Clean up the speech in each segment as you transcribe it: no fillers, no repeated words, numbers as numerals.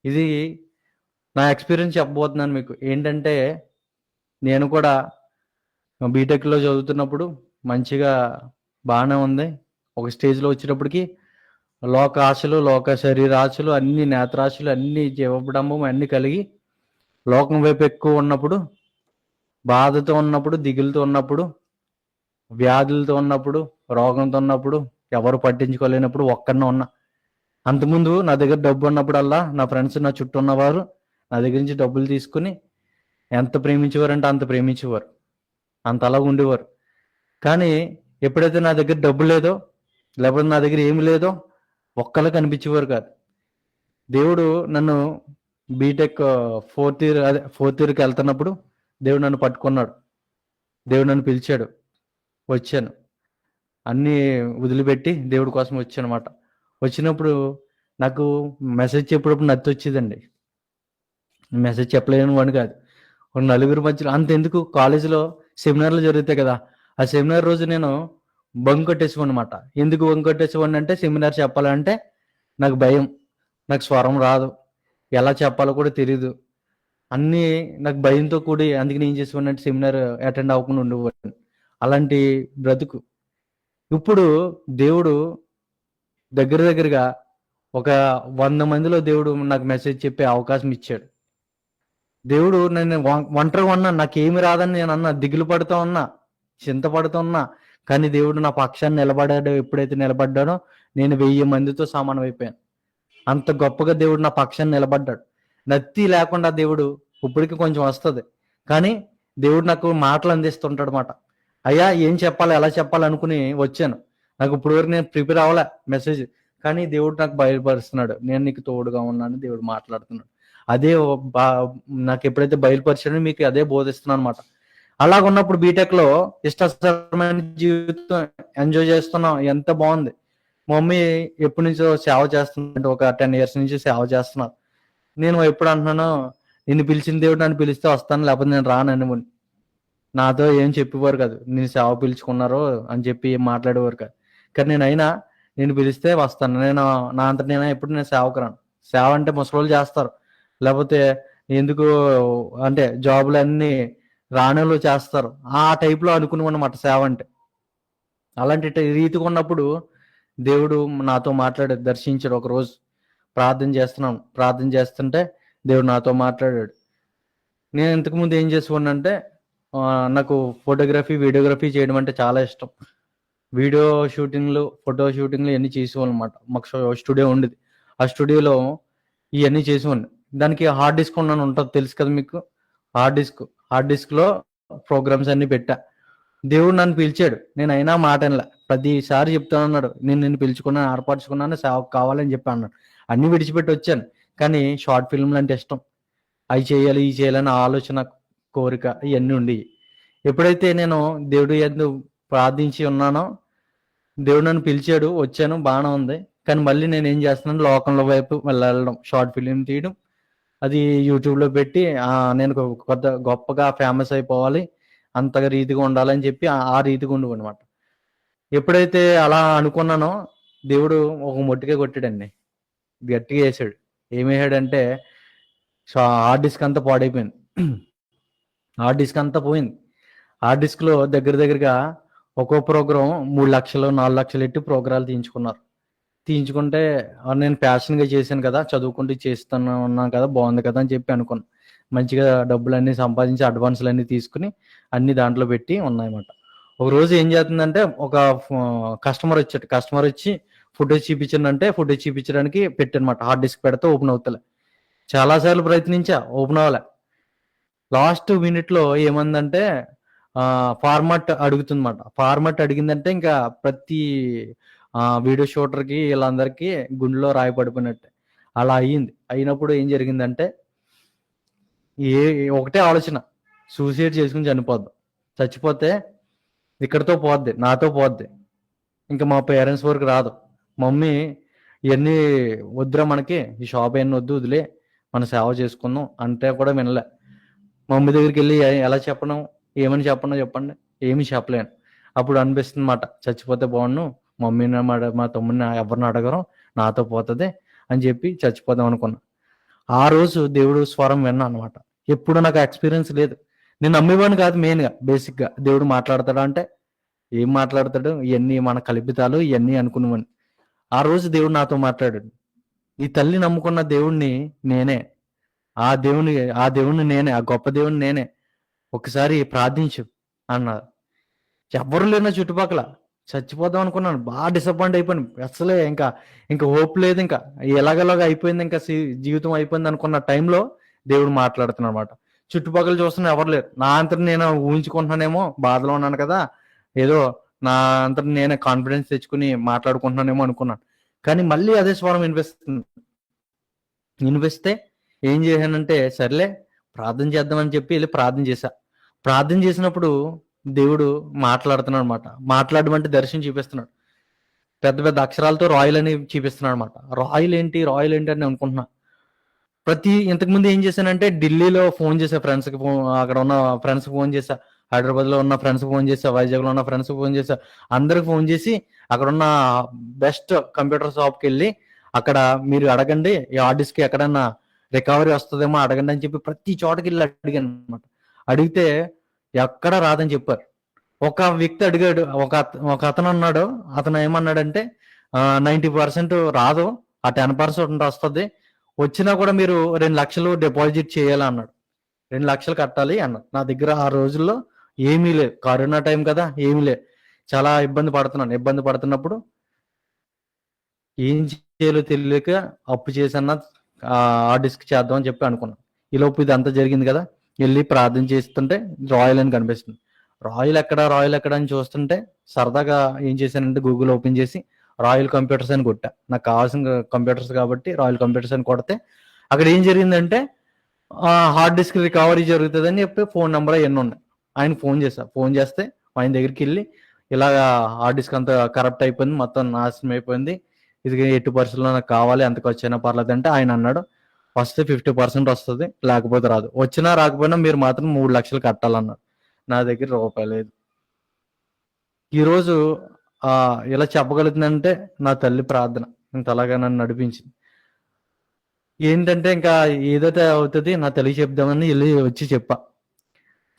ఇది నా ఎక్స్పీరియన్స్ చెప్పబోతున్నాను మీకు. ఏంటంటే నేను కూడా బీటెక్లో చదువుతున్నప్పుడు మంచిగా బాగానే ఉంది. ఒక స్టేజ్లో వచ్చేటప్పటికి లోక ఆశలు, లోక శరీరాశలు, అన్ని నేత్రాశలు, అన్ని జీవడంబం అన్ని కలిగి లోకం వైపు ఎక్కువ ఉన్నప్పుడు, బాధతో ఉన్నప్పుడు, దిగులుతో ఉన్నప్పుడు, వ్యాధులతో ఉన్నప్పుడు, రోగంతో ఉన్నప్పుడు, ఎవరు పట్టించుకోలేనప్పుడు ఒక్కడినే ఉన్నా. అంతకుముందు నా దగ్గర డబ్బు ఉన్నప్పుడల్లా నా ఫ్రెండ్స్ నా చుట్టూ ఉన్నవారు నా దగ్గర నుంచి డబ్బులు తీసుకుని ఎంత ప్రేమించేవారు అంటే అంత ప్రేమించేవారు, అంత అలాగ ఉండేవారు. కానీ ఎప్పుడైతే నా దగ్గర డబ్బు లేదో, లేకపోతే నా దగ్గర ఏమి లేదో ఒక్కళ్ళు కనిపించేవారు కాదు. దేవుడు నన్ను బీటెక్ ఫోర్త్ ఇయర్కి వెళ్తున్నప్పుడు దేవుడు నన్ను పట్టుకున్నాడు. దేవుడు నన్ను పిలిచాడు. వచ్చాను, అన్నీ వదిలిపెట్టి దేవుడి కోసం వచ్చానమాట. వచ్చినప్పుడు నాకు మెసేజ్ చెప్పేటప్పుడు నత్తి వచ్చేదండి. మెసేజ్ చెప్పలేని వాడిని కాదు. ఒక నలుగురు మధ్యలో అంతెందుకు, కాలేజీలో సెమినార్లు జరుగుతాయి కదా, ఆ సెమినార్ రోజు నేను బంక్ కొట్టేసేవాడిని అనమాట. ఎందుకు బంక్ కొట్టేసేవాడిని అంటే, సెమినార్ చెప్పాలంటే నాకు భయం, నాకు స్వరం రాదు, ఎలా చెప్పాలో కూడా తెలియదు, అన్నీ నాకు భయంతో కూడి. అందుకని ఏం చేసేవాడిని అంటే సెమినార్ అటెండ్ అవ్వకుండా ఉండేవాడిని. అలాంటి బ్రతుకు. ఇప్పుడు దేవుడు దగ్గరగా ఒక 100 మందిలో దేవుడు నాకు మెసేజ్ చెప్పే అవకాశం ఇచ్చాడు. దేవుడు నేను ఒంటరిగా ఉన్నా, నాకేమి రాదని నేను అన్నా, దిగులు పడుతూ ఉన్నా, చింతపడుతూ ఉన్నా, కానీ దేవుడు నా పక్షాన్ని నిలబడ్డాడో, ఎప్పుడైతే నిలబడ్డానో నేను 1000 మందితో సమానం అయిపోయాను. అంత గొప్పగా దేవుడు నా పక్షాన్ని నిలబడ్డాడు. నత్తి లేకుండా దేవుడు ఇప్పటికి కొంచెం వస్తుంది, కానీ దేవుడు నాకు మాటలు అందిస్తుంటాడు మాట. అయ్యా ఏం చెప్పాలి, ఎలా చెప్పాలి అనుకుని వచ్చాను. నాకు ఇప్పుడు వరకు నేను ప్రిపేర్ అవ్వలే మెసేజ్, కానీ దేవుడు నాకు బయలుపరుస్తున్నాడు. నేను నీకు తోడుగా ఉన్నాను, దేవుడు మాట్లాడుతున్నాడు. అదే నాకు ఎప్పుడైతే బయలుపరిచాడో మీకు అదే బోధిస్తున్నాను అనమాట. అలాగున్నప్పుడు బీటెక్లో ఇష్టమైన జీవితం ఎంజాయ్ చేస్తున్నాం, ఎంత బాగుంది. మా మమ్మీ ఎప్పటి నుంచో సేవ చేస్తుందంటే, ఒక 10 years నుంచి సేవ చేస్తున్నారు. నేను ఎప్పుడు అంటున్నాను, నిన్ను పిలిచిన దేవుడు నన్ను పిలిస్తే వస్తాను, లేకపోతే నేను రాను. నాతో ఏం చెప్పేవారు కాదు, నేను సేవ పిలుచుకున్నారు అని చెప్పి ఏం మాట్లాడేవారు కాదు. కానీ నేను పిలిస్తే వస్తాను. నేను నా అంత ఎప్పుడు నేను సేవకు రాను. సేవ అంటే ముసలోళ్ళు చేస్తారు, లేకపోతే ఎందుకు అంటే జాబులు అన్నీ రాణులు చేస్తారు, ఆ టైప్లో అనుకున్నామన్నమాట సేవ అంటే. అలాంటి రీతిగా ఉన్నప్పుడు దేవుడు నాతో మాట్లాడాడు, దర్శించాడు. ఒకరోజు ప్రార్థన చేస్తుంటే దేవుడు నాతో మాట్లాడాడు. నేను ఇంతకుముందు ఏం చేసేవాడినంటే, నాకు ఫోటోగ్రఫీ, వీడియోగ్రఫీ చేయడం అంటే చాలా ఇష్టం. వీడియో షూటింగ్లు, ఫోటో షూటింగ్లు ఇవన్నీ చేసేవాళ్ళు అనమాట. మాకు స్టూడియో ఉండేది. ఆ స్టూడియోలో ఇవన్నీ చేసేవాడిని. దానికి హార్డ్ డిస్క్ ఉన్నాను ఉంటుంది, తెలుసు కదా మీకు. హార్డ్ డిస్క్లో ప్రోగ్రామ్స్ అన్నీ పెట్టా. దేవుడు నన్ను పిలిచాడు, నేను అయినా మాట అనలే. ప్రతిసారి చెప్తానన్నాడు, నిన్ను పిలుచుకున్నాను, ఏర్పరచుకున్నాను, సేవకు కావాలని చెప్పి అన్నాడు. అన్నీ విడిచిపెట్టి వచ్చాను. కానీ షార్ట్ ఫిల్మ్లు అంటే ఇష్టం, అవి చేయాలి ఇవి చేయాలని ఆలోచన, కోరిక ఇవన్నీ ఉండేవి. ఎప్పుడైతే నేను దేవుడు ఎందుకు ప్రార్థించి ఉన్నానో, దేవుడు నన్ను పిలిచాడు, వచ్చాను, బాగానే ఉంది. కానీ మళ్ళీ నేను ఏం చేస్తున్నాను, లోకంలో వైపు వెళ్ళడం, షార్ట్ ఫిలిం తీయడం, అది యూట్యూబ్లో పెట్టి నేను గొప్పగా ఫేమస్ అయిపోవాలి, అంతగా రీతిగా ఉండాలని చెప్పి ఆ రీతిగా ఉండేవన్నమాట. ఎప్పుడైతే అలా అనుకున్నానో, దేవుడు ఒక మొట్టిగా కొట్టాడండి, గట్టిగా వేసాడు. ఏమి వేసాడంటే, హార్డ్ డిస్క్ అంతా పాడైపోయింది. హార్డ్ డిస్క్ అంతా పోయింది. హార్డ్ డిస్క్లో దగ్గరగా ఒక్కో ప్రోగ్రాం 3 లక్షలు 4 లక్షలు ఎట్టి ప్రోగ్రాలు తీయించుకుంటే నేను ప్యాషన్గా చేశాను కదా, చదువుకుంటూ ఉన్నాను కదా, బాగుంది కదా అని చెప్పి అనుకున్నాను. మంచిగా డబ్బులన్నీ సంపాదించి అడ్వాన్స్లు అన్నీ తీసుకుని అన్ని దాంట్లో పెట్టి ఉన్నాయన్నమాట. ఒక రోజు ఏం చేస్తుందంటే, ఒక కస్టమర్ వచ్చి ఫుటేజ్ చూపించిందంటే, ఫుటేజ్ చూపించడానికి పెట్టనమాట. హార్డ్ డిస్క్ పెడితే ఓపెన్ అవుతలే. చాలాసార్లు ప్రయత్నించా, ఓపెన్ అవ్వలే. లాస్ట్ మినిట్లో ఏమందంటే ఫార్మాట్ అడుగుతుందన్నమాట. ఫార్మాట్ అడిగిందంటే ఇంకా ప్రతి వీడియో షూటర్కి వీళ్ళందరికీ గుండెలో రాయి పడిపోయినట్టే. అలా అయినప్పుడు ఏం జరిగిందంటే, ఒకటే ఆలోచన, సూసైడ్ చేసుకుని చచ్చిపోతే ఇక్కడితో పోద్ది, నాతో పోద్ది, ఇంకా మా పేరెంట్స్ వరకు రాదు. మమ్మీ ఇవన్నీ వద్దురా, మనకి ఈ షాప్ అన్నీ వద్దు, వదిలే, మన సేవ చేసుకుందాం అంటే కూడా వినలే. మమ్మీ దగ్గరికి వెళ్ళి ఎలా ఏమని చెప్పండి, ఏమి చెప్పలేను. అప్పుడు అనిపిస్తుంది మాట, చచ్చిపోతే బాగుండు, మమ్మీని మా తమ్ముడిని ఎవరిని అడగరు, నాతో పోతుంది అని చెప్పి చచ్చిపోదాం అనుకున్నా. ఆ రోజు దేవుడు స్వరం విన్నా అనమాట. ఎప్పుడు నాకు ఎక్స్పీరియన్స్ లేదు. నేను నమ్మేవాడిని కాదు మెయిన్‌గా, బేసిక్‌గా. దేవుడు మాట్లాడతాడా అంటే, ఏం మాట్లాడతాడు? ఇయన్నీ మన కల్పితాలు ఇయన్నీ అనుకునేవాడిని. ఆ రోజు దేవుడు నాతో మాట్లాడాడు. ఈ తల్లి నమ్ముకున్న దేవుడిని నేనే. ఆ దేవుని ఆ దేవుడిని నేనే. ఆ గొప్ప దేవుడిని నేనే. ఒకసారి ప్రార్థించు అన్నారు. ఎవ్వరు లేరు నా చుట్టుపక్కల. చచ్చిపోదాం అనుకున్నాను. డిసప్పాయింట్ అయిపోయాను. అస్సలే ఇంక హోప్ లేదింక. ఎలాగోలాగా అయిపోయిందింక జీవితం అయిపోయిందనుకున్న టైంలో దేవుడు మాట్లాడుతున్నాడనమాట. చుట్టుపక్కల చూస్తున్నా ఎవరు లేరు. నా అంతట నేను ఊహించుకుంటున్నానేమో, బాధలో ఉన్నాను కదా! ఏదో నా అంతట నేనే కాన్ఫిడెన్స్ తెచ్చుకొని మాట్లాడుకుంటున్నానేమో అనుకున్నాను. కానీ మళ్ళీ అదే స్వరం వినిపిస్తుంది. వినిపిస్తే ఏం చేశానంటే, సర్లే ప్రార్థన చేద్దామని చెప్పి ఎళ్లి ప్రార్థన చేశా. ప్రార్థన చేసినప్పుడు దేవుడు మాట్లాడుతున్నాడనమాట. మాట్లాడడం అంటే దర్శనం చూపిస్తున్నాడు. పెద్ద పెద్ద అక్షరాలతో రాయల్ అని చూపిస్తున్నాడనమాట. రాయల్ ఏంటి అని అనుకుంటున్నా. ఇంతకుముందు ఏం చేశానంటే ఢిల్లీలో ఫోన్ చేశా ఫ్రెండ్స్‌కి, అక్కడ ఉన్న ఫ్రెండ్స్‌కి ఫోన్ చేశా. హైదరాబాద్‌లో ఉన్న ఫ్రెండ్స్‌కి ఫోన్ చేశా. వైజాగ్‌లో ఉన్న ఫ్రెండ్స్‌కి ఫోన్ చేశా. అందరికి ఫోన్ చేసి అక్కడున్న బెస్ట్ కంప్యూటర్ షాప్‌కెళ్ళి అక్కడ మీరు అడగండి, ఈ హార్డ్ డిస్క్ ఎక్కడన్నా రికవరీ వస్తదేమో అడగండి అని చెప్పి ప్రతి చోటకెళ్ళి అడిగాననమాట. అడిగితే ఎక్కడ రాదని చెప్పారు. ఒక వ్యక్తి అడిగాడు. ఒకతనున్నాడు. అతను ఏమన్నాడంటే 90% రాదు. ఆ 10% వస్తది. వచ్చినా కూడా మీరు 2,00,000 డిపాజిట్ చేయాలి అన్నాడు. 2,00,000 కట్టాలి అన్నాడు. నా దగ్గర ఆ రోజుల్లో ఏమీ లేదు. కరోనా టైం కదా! ఏమీ లేదు. చాలా ఇబ్బంది పడుతున్నాను. ఇబ్బంది పడుతున్నప్పుడు ఏం చేయాలో తెలియక అప్పు చేసన్నా హార్డ్ డిస్క్ చేద్దాం అని చెప్పి అనుకున్నాను. ఈలోపు ఇదంతా జరిగింది కదా! ఎళ్లి ప్రార్థన చేస్తుంటే రాయల్ అని కనిపిస్తుంది. రాయల్ ఎక్కడ అని చూస్తుంటే సరదాగా ఏం చేశానంటే గూగుల్ ఓపెన్ చేసి రాయల్ కంప్యూటర్స్ అని కొట్టా. నాకు కావాల్సిన కంప్యూటర్స్ కాబట్టి రాయల్ కంప్యూటర్స్ అని కొడితే అక్కడ ఏం జరిగిందంటే హార్డ్ డిస్క్ రికవరీ జరుగుతదని చెప్పి ఫోన్ నంబర్ అయన్నీ ఉన్నాయి. ఆయనకి ఫోన్ చేశా. ఫోన్ చేస్తే ఆయన దగ్గరికెళ్ళి ఇలాగా హార్డ్ డిస్క్ అంతా కరప్ట్ అయిపోయింది. మొత్తం నాశనం అయిపోయింది. ఇది ఎట్టి పరిస్థితుల్లో నాకు కావాలి. ఎంత ఖర్చయినా పర్లేదంటే ఆయన అన్నాడు, "వస్తే 50% వస్తది. లేకపోతే రాదు. వచ్చినా రాకపోయినా మీరు మాత్రం 3,00,000 కట్టాలన్నాడు." నా దగ్గర రూపాయి లేదు. ఈరోజు ఇలా చెప్పగలుగుతున్నానంటే నా తల్లి ప్రార్థన. ఇంతలాగా నన్ను నడిపించింది. ఏంటంటే ఇంకా ఏదైతే అవుతది నా తల్లికి చెప్దామని వచ్చి చెప్పా.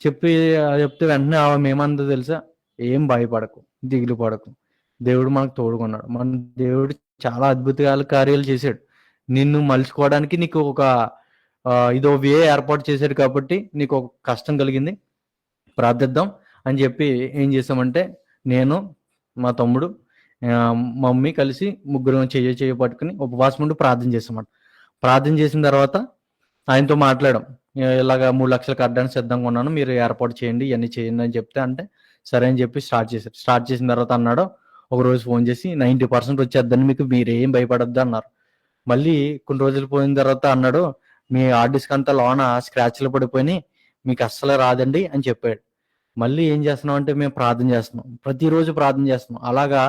చెప్తే వెంటనే ఆమె ఏమందో తెలుసా? "ఏం భయపడకు. దిగులు పడకు. దేవుడు మనకు తోడుగున్నాడు." మన దేవుడు చాలా అద్భుతాలు కార్యాలు చేశాడు. నిన్ను మలుచుకోవడానికి నీకు ఒక ఇదో వే ఏర్పాటు చేశాడు కాబట్టి నీకు ఒక కష్టం కలిగింది. ప్రార్థిద్దాం అని చెప్పి ఏం చేసామంటే నేను, మా తమ్ముడు, మమ్మీ కలిసి ముగ్గురం చెయ్యి పట్టుకొని ఉపవాసం ఉండి ప్రార్థన చేసామాట. ప్రార్థన చేసిన తర్వాత ఆయనతో మాట్లాడాం. ఇలాగ 3,00,000 కట్టడానికి సిద్ధంగా ఉన్నాను. మీరు ఏర్పాటు చేయండి. ఇయన్నీ చేయండి అని చెప్తే అంటే, సరే అని చెప్పి స్టార్ట్ చేశారు. స్టార్ట్ చేసిన తర్వాత అన్నాడు, ఒకరోజు ఫోన్ చేసి 90% వచ్చేద్దని మీకు మీరేం భయపడొద్దు అన్నారు. మళ్ళీ కొన్ని రోజులు పోయిన తర్వాత అన్నాడు, మీ హార్డ్ డిస్క్ అంతా లోన స్క్రాచ్‌లు పడిపోయినాయి. మీకు అస్సలు రాదండి అని చెప్పాడు. మళ్ళీ ఏం చేస్తున్నాం అంటే మేము ప్రార్థన చేస్తున్నాం. ప్రతిరోజు ప్రార్థన చేస్తున్నాం. అలాగా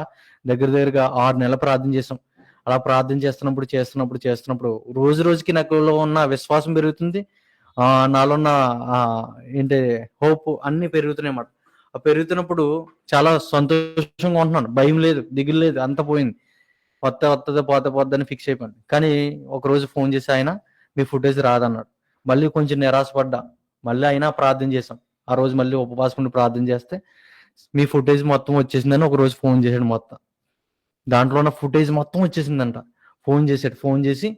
దగ్గరగా 6 నెలలు ప్రార్థన చేసాం. అలా ప్రార్థన చేస్తున్నప్పుడు రోజు రోజుకి నాలో ఉన్న విశ్వాసం పెరుగుతుంది. నాలో ఉన్న ఏంటి హోప్ అన్నీ పెరుగుతున్నాయన్నమాట. పెరుగుతున్నప్పుడు చాలా సంతోషంగా ఉంటున్నాను. భయం లేదు, దిగులు లేదు, అంతా పోయింది. వత్తది పోద్దని ఫిక్స్ అయిపోయాను. కానీ ఒకరోజు ఫోన్ చేసి ఆయన మీ ఫుటేజ్ రాదన్నాడు. మళ్ళీ కొంచెం నిరాశపడ్డా. మళ్ళీ అయినా ప్రార్థన చేశాం. ఆ రోజు మళ్ళీ ఉపవాసం ఉండి ప్రార్థన చేస్తే మీ ఫుటేజ్ మొత్తం వచ్చేసిందని ఒకరోజు ఫోన్ చేశాడు మొత్తం. దాంట్లో ఉన్న ఫుటేజ్ మొత్తం వచ్చేసిందంట. ఫోన్ చేశాడు. ఫోన్ చేసి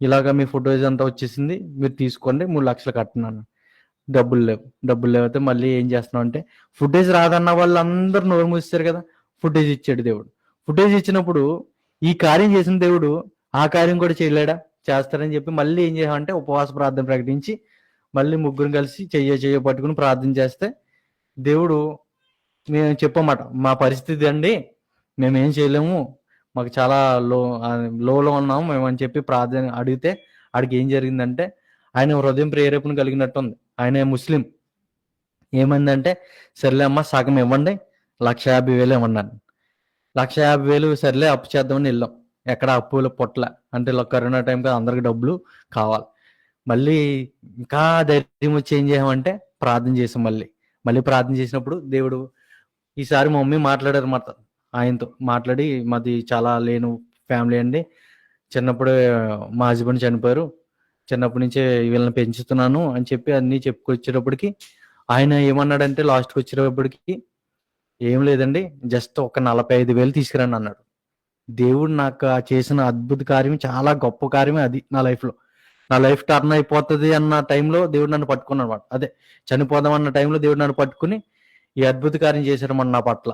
ఇలాగ మీ ఫుటేజ్ అంతా వచ్చేసింది. మీరు తీసుకోండి 3,00,000 కట్టనన్నాడు. డబ్బులు లేవు. డబ్బులు లేకపోతే మళ్ళీ ఏం చేస్తున్నాం అంటే ఫుటేజ్ రాదన్న వాళ్ళందరూ నోరు మూసేశారు కదా! ఫుటేజ్ ఇచ్చాడు దేవుడు. ఫుటేజ్ ఇచ్చినప్పుడు ఈ కార్యం చేసిన దేవుడు ఆ కార్యం కూడా చేయలేడా? చేస్తాడని చెప్పి మళ్ళీ ఏం చేసామంటే ఉపవాస ప్రార్థన ప్రకటించి మళ్ళీ ముగ్గురం కలిసి చెయ్య పట్టుకొని ప్రార్థన చేస్తే దేవుడు మేము చెప్పమాట. మా పరిస్థితి అండి. మేమేం చేయలేము. మాకు చాలా లోలో ఉన్నాము మేము అని చెప్పి ప్రార్థన అడిగితే ఆడికి ఏం జరిగిందంటే ఆయన హృదయం ప్రేరేపణ కలిగినట్టుంది. ఆయన ముస్లిం. ఏమైందంటే సర్లే అమ్మ సగం ఇవ్వండి. 1,50,000 ఇవ్వండి అన్నాడు. 1,50,000 సర్లే అప్పు చేద్దామని వెళ్ళాం. ఎక్కడ అప్పుల పుట్టల. అంటే కరోనా టైం కదా అందరికి డబ్బులు కావాలి. మళ్ళీ ఇంకా ధైర్యం వచ్చి ఏం చేసామంటే ప్రార్థన చేసాం మళ్ళీ. మళ్ళీ ప్రార్థన చేసినప్పుడు దేవుడు ఈసారి మా మమ్మీ మాట్లాడారు మాట ఆయనతో. మాట్లాడి మాది చాలా లేను ఫ్యామిలీ అండి. చిన్నప్పుడే మా హస్బెండ్ చనిపోయారు. చిన్నప్పటి నుంచే వీళ్ళని పెంచుతున్నాను అని చెప్పి అన్నీ చెప్పుకొచ్చేటప్పటికి ఆయన ఏమన్నాడంటే లాస్ట్‌కి వచ్చేటప్పటికి, "ఏం లేదండి. జస్ట్ ఒక 45,000 తీసుకురండి" అన్నాడు. దేవుడు నాకు చేసిన అద్భుత కార్యం చాలా గొప్ప కార్యమే అది నా లైఫ్‌లో. నా లైఫ్ టర్న్ అయిపోతది అన్న టైంలో దేవుడు నన్ను పట్టుకున్నాడన్నమాట. అదే చనిపోదాం అన్న టైంలో దేవుడు నన్ను పట్టుకొని ఈ అద్భుత కార్యం చేశాడన్నమాట నా పట్ల.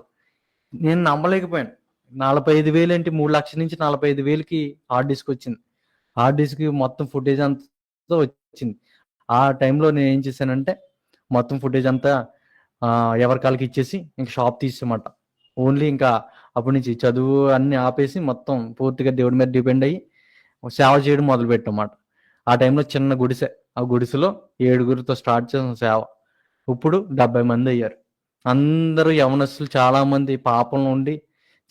నేను నమ్మలేకపోయాను. 45,000 ఏంటి 3,00,000 నుంచి 45,000కి హార్డ్ డిస్క్ వచ్చింది. హార్డ్ డిస్క్‌కి మొత్తం ఫుటేజ్ అంతా వచ్చింది. ఆ టైంలో నేనేం చేశానంటే మొత్తం ఫుటేజ్ అంతా ఎవరి కాళ్ళకి ఇచ్చేసి ఇంక షాప్ తీసేయమాట. ఓన్లీ ఇంకా అప్పటి నుంచి చదువు అన్నీ ఆపేసి మొత్తం పూర్తిగా దేవుడి మీద డిపెండ్ అయ్యి సేవ చేయడం మొదలుపెట్టామాట. ఆ టైంలో చిన్న గుడిసె. ఆ గుడిసెలో 7గురితో స్టార్ట్ చేసాం సేవ. ఇప్పుడు 70 మంది అయ్యారు. అందరూ యవనస్తులు చాలామంది పాపంలో ఉండి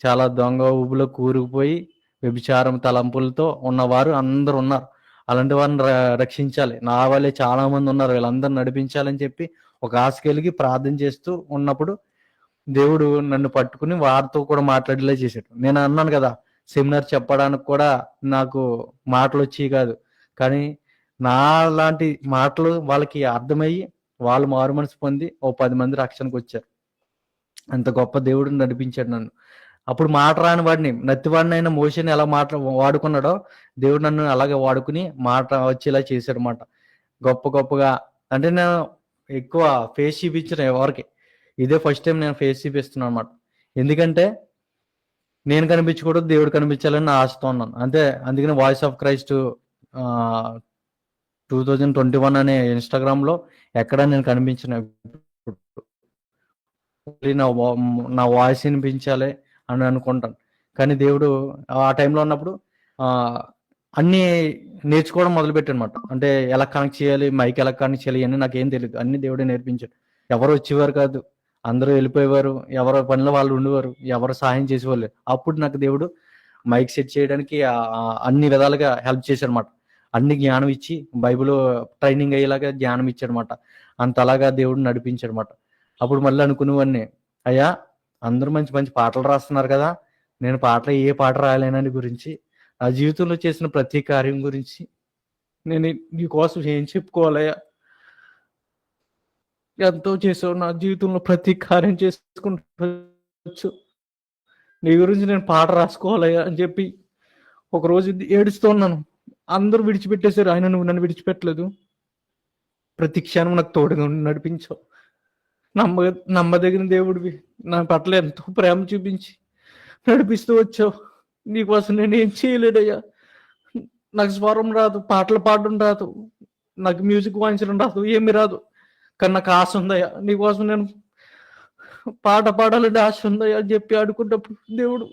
చాలా దొంగ ఊబిలో కూరుకుపోయి వ్యభిచారం తలంపులతో ఉన్నవారు అందరూ ఉన్నారు. అలాంటి వారిని రక్షించాలి. నా వల్లే చాలామంది ఉన్నారు. వీళ్ళందరిని నడిపించాలని చెప్పి ఒక ఆశ కలిగి ప్రార్థన చేస్తూ ఉన్నప్పుడు దేవుడు నన్ను పట్టుకుని వారితో కూడా మాట్లాడేలా చేశాడు. నేను అన్నాను కదా! సెమినార్ చెప్పడానికి కూడా నాకు మాటలొచ్చేవి కాదు. కానీ నాలాంటి మాటలు వాళ్ళకి అర్థమయ్యి వాళ్ళు మారుమనసు పొంది ఓ 10 మంది రక్షణకొచ్చారు. అంత గొప్ప దేవుడు నడిపించాడు నన్ను. అప్పుడు మాట రాని వాడిని, నత్తివాడినైన మోషేని ఎలా వాడుకున్నాడో దేవుడు నన్ను అలాగే వాడుకుని మాట వచ్చేలా చేశాడన్నమాట. గొప్పగా అంటే నేను ఎక్కువ ఫేస్ చూపించను ఎవరికి. ఇదే ఫస్ట్ టైం నేను ఫేస్ చూపిస్తున్నాను అన్నమాట. ఎందుకంటే నేను కనిపించకూడదు, దేవుడు కనిపించాలని నా ఆశతో ఉన్నాను. అంతే. అందుకని వాయిస్ ఆఫ్ క్రైస్ట్ 2021 అనే ఇన్‌స్టాగ్రామ్‌లో ఎక్కడ నేను కనిపించను. నా వాయిస్ వినిపించాలి అని అనుకుంటాను. కానీ దేవుడు ఆ టైంలో ఉన్నప్పుడు అన్నీ నేర్చుకోవడం మొదలుపెట్టానమాట. అంటే ఎలా కనెక్ట్ చేయాలి, మైక్ ఎలా కనెక్ట్ చేయాలి ఇయన్నీ నాకేం తెలీదు. అన్నీ దేవుడే నేర్పించాడు. ఎవరు వచ్చేవారు కాదు. అందరూ వెళ్ళిపోయేవారు. ఎవరి పనిలో వాళ్ళు ఉండేవారు. ఎవరు సహాయం చేసేవాళ్ళు. అప్పుడు నాకు దేవుడు మైక్ సెట్ చేయడానికి అన్ని విధాలుగా హెల్ప్ చేశాడన్నమాట. అన్ని జ్ఞానం ఇచ్చి బైబిల్ ట్రైనింగ్ అయ్యేలాగా జ్ఞానం ఇచ్చాడన్నమాట. అంతలాగా దేవుడు నడిపించాడన్నమాట. అప్పుడు మళ్ళీ అనుకునేవాడిని, అయ్యా అందరూ మంచి మంచి పాటలు రాస్తున్నారు కదా! నేను ఏ పాట రాయలేనని గురించి, నా జీవితంలో చేసిన ప్రతి కార్యం గురించి నేను నీ కోసం ఏం చెప్పుకోవాలయ్యా? ఎంతో చేసావు నా జీవితంలో ప్రతి కార్యం చేసుకుంటూ నీ గురించి నేను పాట రాసుకోవాలయ్యా అని చెప్పి ఒకరోజు ఏడుస్తూ ఉన్నాను. అందరూ విడిచిపెట్టేశారు. ఆయన నువ్వు నన్ను విడిచిపెట్టలేదు. ప్రతి క్షణం నాకు తోడుగా ఉండి నడిపించావు. నమ్మదగిన దేవుడివి. నా పట్ల ఎంతో ప్రేమ చూపించి నడిపిస్తూ వచ్చావు. నీకోసం నేను ఏం చేయలేదయ్యా. నాకు స్వరం రాదు, పాటలు పాడడం రాదు, నాకు మ్యూజిక్ వాయించడం రాదు, ఏమి రాదు. కానీ నాకు ఆశ ఉందయ్యా. నీకోసం నేను పాట పాడాలంటే ఆశ ఉందయ్యా అని చెప్పి ఆడుకున్నప్పుడు దేవుడు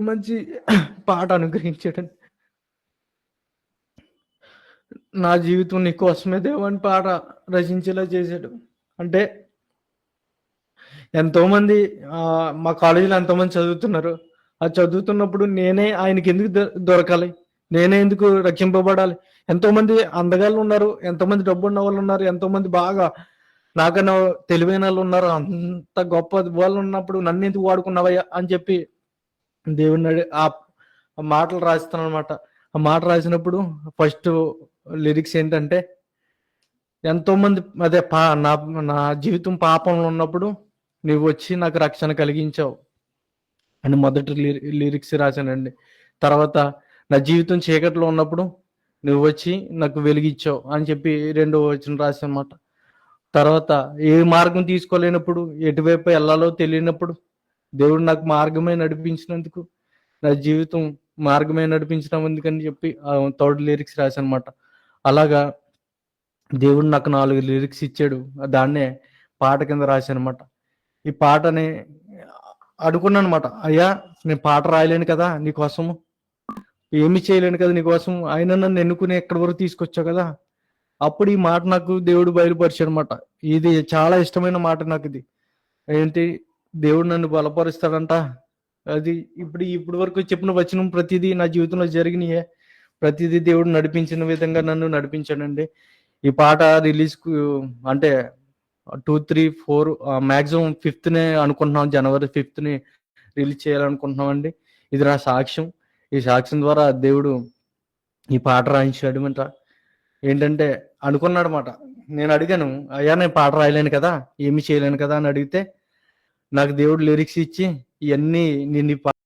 మంచి పాట అనుగ్రహించాడని, నా జీవితం నీ కోసమే దేవుని పాట రచించేలా చేశాడు. అంటే ఎంతోమంది మా కాలేజీలో ఎంతోమంది చదువుతున్నారు. అది చదువుతున్నప్పుడు నేనే ఆయనకి ఎందుకు దొరకాలి, నేనే ఎందుకు రక్షింపబడాలి? ఎంతోమంది అందగాళ్ళు ఉన్నారు, ఎంతోమంది డబ్బు ఉన్న వాళ్ళు ఉన్నారు, ఎంతోమంది బాగా నాకన్నా తెలివైన వాళ్ళు ఉన్నారు. అంత గొప్ప వాళ్ళు ఉన్నప్పుడు నన్ను ఎందుకు వాడుకున్నావయ్యా అని చెప్పి దేవుడిని ఆ మాటలు రాస్తాను అనమాట. ఆ మాట రాసినప్పుడు ఫస్ట్ లిరిక్స్ ఏంటంటే, ఎంతోమంది అదే నా జీవితం పాపంలో ఉన్నప్పుడు నువ్వు వచ్చి నాకు రక్షణ కలిగించావు అని మొదటి లిరిక్స్ రాశానండి. తర్వాత నా జీవితం చీకట్లో ఉన్నప్పుడు నువ్వు వచ్చి నాకు వెలిగించావు అని చెప్పి 2వ వచనం రాశాను అనమాట. తర్వాత ఏ మార్గం తీసుకోలేనప్పుడు, ఎటువైపు వెళ్ళాలో తెలియనప్పుడు దేవుడు నాకు మార్గమే నడిపించినందుకు, నా జీవితం మార్గమే నడిపించడం ఎందుకని చెప్పి 3rd లిరిక్స్ రాశానమాట. అలాగా దేవుడు నాకు 4 లిరిక్స్ ఇచ్చాడు. దాన్నే పాట కింద రాశానమాట. ఈ పాటని అడుగున్నానమాట, అయ్యా నేను పాట రాయలేను కదా నీకోసము, ఏమి చేయలేను కదా నీకోసం, ఆయన నన్ను ఎన్నుకుని ఎక్కడి వరకు తీసుకొచ్చావు కదా. అప్పుడు ఈ మాట నాకు దేవుడు బయలుపరిచాడు అనమాట. ఇది చాలా ఇష్టమైన మాట నాకు. ఇది ఏంటి, దేవుడు నన్ను బలపరుస్తాడంట. అది ఇప్పుడు వరకు చెప్పిన వచనం ప్రతిదీ నా జీవితంలో జరిగినాయే. ప్రతిదీ దేవుడు నడిపించిన విధంగా నన్ను నడిపించాడండి. ఈ పాట రిలీజ్‌కు అంటే 2, 3, 4 మాక్సిమం 5థ్‌నే అనుకుంటున్నాం. జనవరి 5థ్‌ని రిలీజ్ చేయాలనుకుంటున్నామండి. ఇది నా సాక్ష్యం. ఈ సాక్ష్యం ద్వారా దేవుడు ఈ పాట రాయించాడనమాట. ఏంటంటే అనుకున్నాడనమాట. నేను అడిగాను, "అయ్యా నేను పాట రాయలేను కదా! ఏమి చేయలేను కదా!" అని అడిగితే, నాకు దేవుడు లిరిక్స్ ఇచ్చి, "ఇయన్నీ నేను ఈ